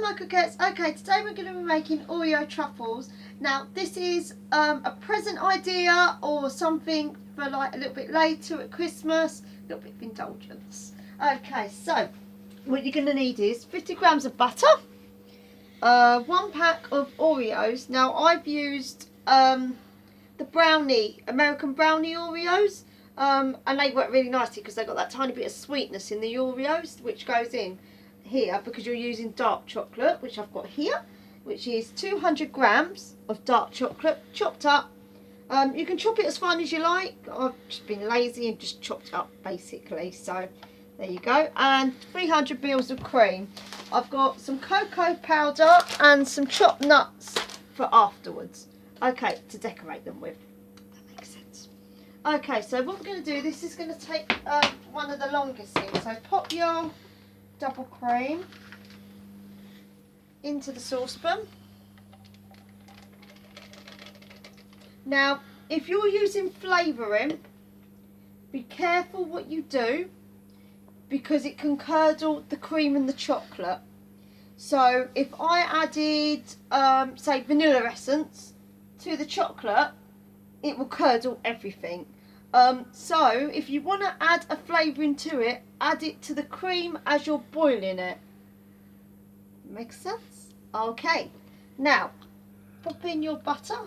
my coquettes. Okay, today we're going to be making Oreo truffles. Now this is a present idea or something for like a little bit later at Christmas, a little bit of indulgence. Okay, so what you're going to need is 50 grams of butter, 1 pack of Oreos. Now I've used the American brownie Oreos, and they work really nicely because they've got that tiny bit of sweetness in the Oreos which goes in here because you're using dark chocolate, which I've got here, which is 200 grams of dark chocolate chopped up. You can chop it as fine as you like. I've just been lazy and just chopped it up basically, so there you go. And 300 mils of cream. I've got some cocoa powder and some chopped nuts for afterwards, okay, to decorate them with. That makes sense. Okay, so what we're going to do, this is going to take one of the longest things. So pop your double cream into the saucepan. Now if you're using flavouring, be careful what you do because it can curdle the cream and the chocolate. So if I added say vanilla essence to the chocolate, it will curdle everything. So if you want to add a flavouring to it, add it to the cream as you're boiling it. Makes sense? Okay, now pop in your butter.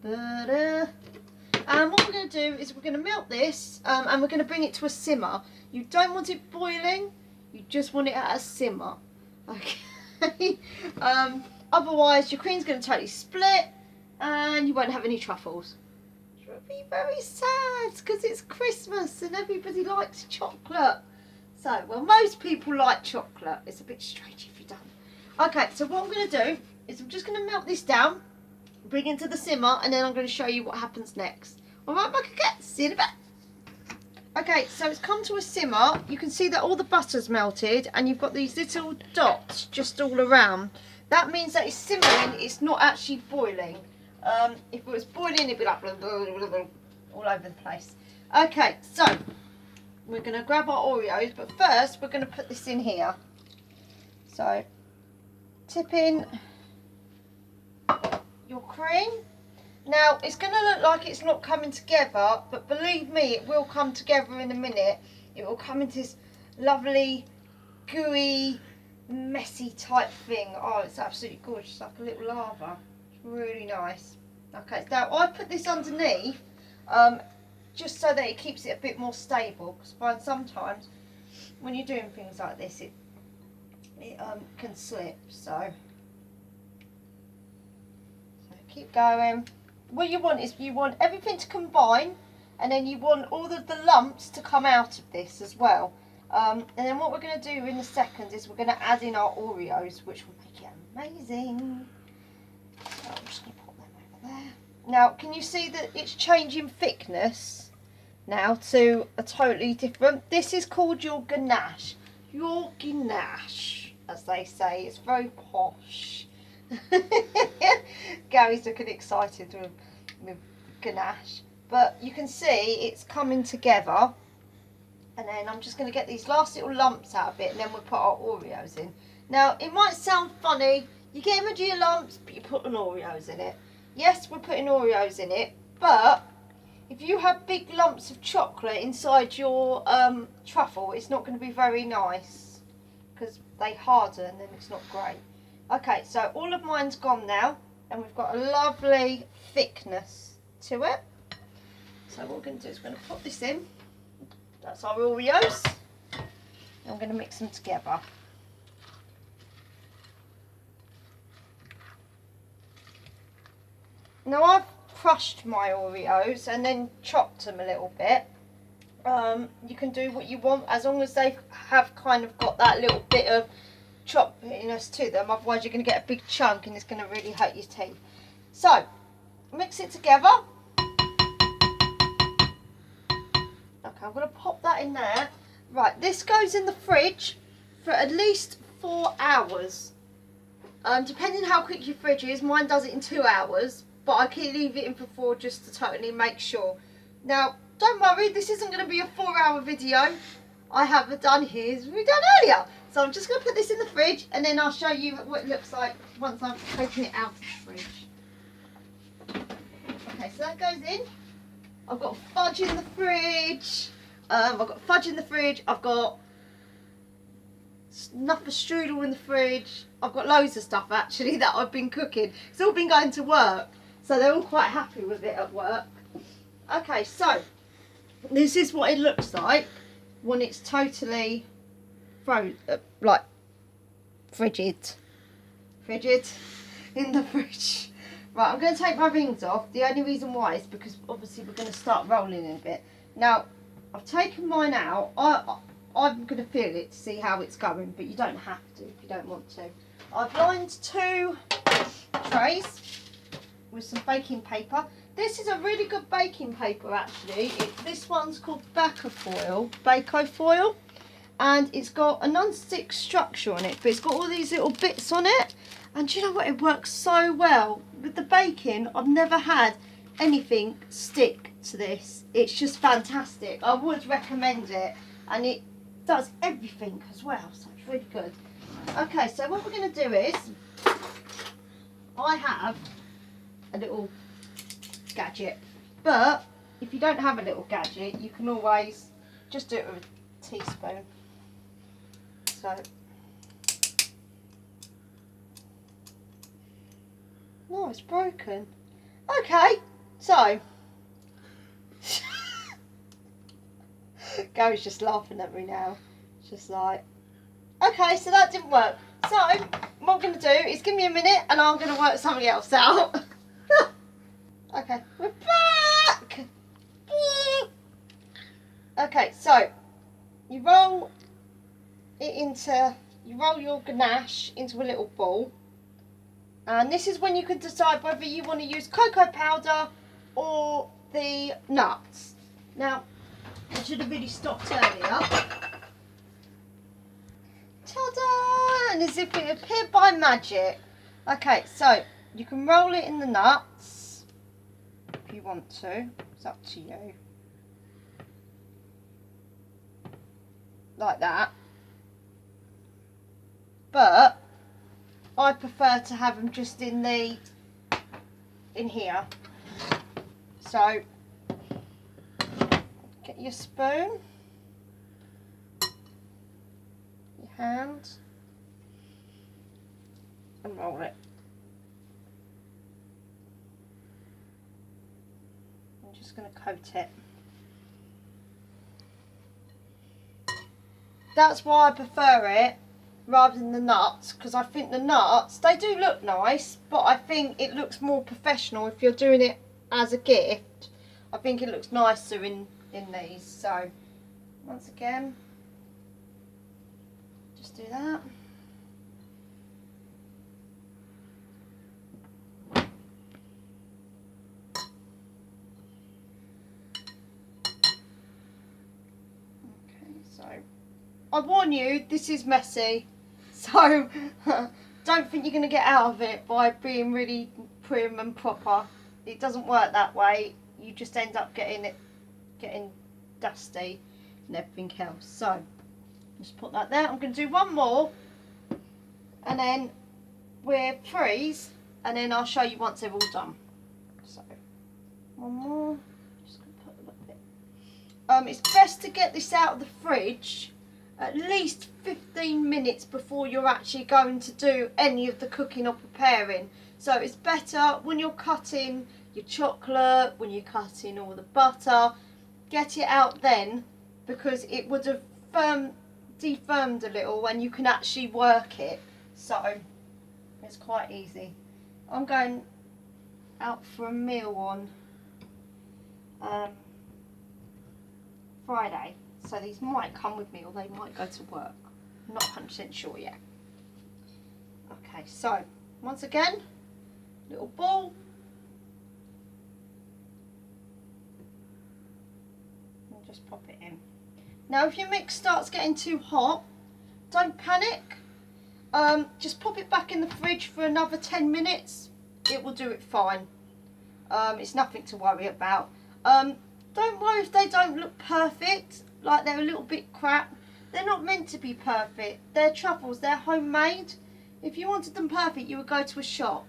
And what we're going to do is we're going to melt this and we're going to bring it to a simmer. You don't want it boiling, you just want it at a simmer. Okay. Otherwise your cream's going to totally split and you won't have any truffles. It would be very sad because it's Christmas and everybody likes chocolate. So, well, most people like chocolate. It's a bit strange if you don't. Okay, so what I'm going to do is I'm just going to melt this down, bring it to the simmer, and then I'm going to show you what happens next. Alright, my coquettes, see you in a bit. Okay, so it's come to a simmer. You can see that all the butter's melted and you've got these little dots just all around. That means that it's simmering, it's not actually boiling. If it was boiling, it'd be like blah, blah, blah, blah, all over the place. Okay, so we're going to grab our Oreos, but first we're going to put this in here. So tip in your cream. Now it's going to look like it's not coming together, but believe me, it will come together in a minute. It will come into this lovely gooey messy type thing. Oh, it's absolutely gorgeous, like a little lava. It's really nice. Okay, now I put this underneath just so that it keeps it a bit more stable, because I find sometimes when you're doing things like this it can slip. So keep going. What you want is you want everything to combine, and then you want all of the lumps to come out of this as well. And then what we're going to do in a second is we're going to add in our Oreos, which will make it amazing. So I'm just going to put them over there. Now can you see that it's changing thickness now to a totally different, this is called your ganache. Your ganache, as they say. It's very posh. Gary's looking excited with ganache, but you can see it's coming together. And then I'm just going to get these last little lumps out of it, and then we'll put our Oreos in. Now it might sound funny, you get rid of your lumps but you put an Oreos in it. Yes, we're putting Oreos in it, but if you have big lumps of chocolate inside your truffle, it's not going to be very nice because they harden and it's not great. Okay, so all of mine's gone now, and we've got a lovely thickness to it. So what we're going to do is we're going to put this in. That's our Oreos. And I'm going to mix them together. Now I've crushed my Oreos and then chopped them a little bit. You can do what you want as long as they have kind of got that little bit of choppiness to them, otherwise you're going to get a big chunk and it's going to really hurt your teeth. So mix it together. Okay, I'm going to pop that in there. Right, this goes in the fridge for at least 4 hours. Depending how quick your fridge is, mine does it in 2 hours, but I can leave it in for 4 just to totally make sure. Now don't worry, this isn't going to be a 4-hour video. I haven't done his we done earlier. So I'm just going to put this in the fridge and then I'll show you what it looks like once I've taken it out of the fridge. Okay, so that goes in. I've got fudge in the fridge. I've got fudge in the fridge. I've got enough for strudel in the fridge. I've got loads of stuff actually that I've been cooking. It's all been going to work. So they're all quite happy with it at work. Okay, so this is what it looks like when it's totally like frigid in the fridge. Right, I'm going to take my rings off. The only reason why is because obviously we're going to start rolling in a bit. Now, I've taken mine out. I'm going to feel it to see how it's going, but you don't have to if you don't want to. I've lined 2 trays with some baking paper. This is a really good baking paper actually. This one's called Bako foil, and it's got a non-stick structure on it, but it's got all these little bits on it. And do you know what? It works so well. With the baking, I've never had anything stick to this. It's just fantastic. I would recommend it. And it does everything as well, so it's really good. Okay, so what we're going to do is, I have a little gadget. But if you don't have a little gadget, you can always just do it with a teaspoon. So, no, it's broken. Okay, so Gary's just laughing at me now. Just like, okay, so that didn't work. So what I'm going to do is give me a minute and I'm going to work something else out. Okay, we're back. Okay, so you roll your ganache into a little ball. And this is when you can decide whether you want to use cocoa powder or the nuts. Now, I should have really stopped earlier. Ta-da! And as if it appeared by magic. Okay, so you can roll it in the nuts if you want to. It's up to you. Like that. But I prefer to have them just in here. So get your spoon, your hand, and roll it. I'm just going to coat it. That's why I prefer it rather than the nuts, because I think the nuts, they do look nice, but I think it looks more professional if you're doing it as a gift. I think it looks nicer in these. So once again, just do that. Okay, so I warn you, this is messy. So don't think you're going to get out of it by being really prim and proper. It doesn't work that way. You just end up getting dusty and everything else. So just put that there. I'm going to do one more and then we'll freeze, and then I'll show you once they're all done. So one more. Just going to put a little bit. It's best to get this out of the fridge at least 15 minutes before you're actually going to do any of the cooking or preparing. So it's better when you're cutting your chocolate, when you're cutting all the butter, get it out then, because it would have defirmed a little and you can actually work it. So it's quite easy. I'm going out for a meal on Friday. So these might come with me or they might go to work. I'm not 100% sure yet. Okay, so once again, little ball. And just pop it in. Now if your mix starts getting too hot, don't panic. Just pop it back in the fridge for another 10 minutes. It will do it fine. It's nothing to worry about. Don't worry if they don't look perfect, like they're a little bit crap. they're not meant to be perfect. They're truffles, they're homemade. If you wanted them perfect, you would go to a shop.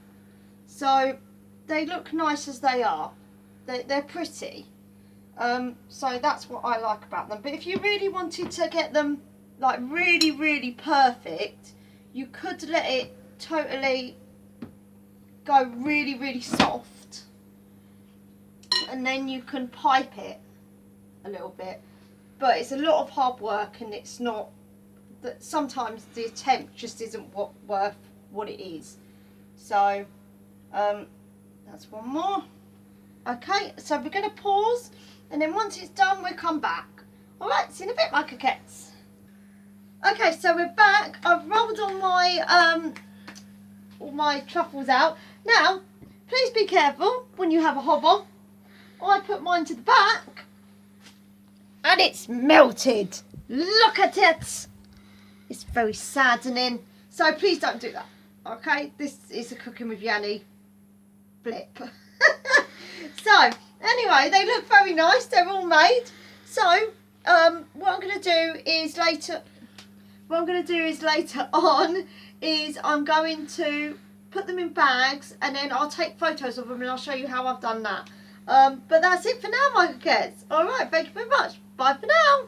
So they look nice as they are. They're pretty. So that's what I like about them. But if you really wanted to get them like really, really perfect, you could let it totally go really, really soft. And then you can pipe it a little bit. But it's a lot of hard work, and it's not, that sometimes the attempt just isn't worth what it is. So that's one more. Okay, so we're going to pause, and then once it's done we'll come back. Alright, see you in a bit, my coquettes. Okay, so we're back. I've rolled all my truffles out. Now, please be careful when you have a hobble. I put mine to the back and it's melted. Look at it. It's very saddening. So please don't do that. Okay, this is a cooking with Yanni blip. So anyway, they look very nice. They're all made. So what I'm going to do is later on is I'm going to put them in bags, and then I'll take photos of them and I'll show you how I've done that. But that's it for now, my kids. Alright, thank you very much. Bye for now.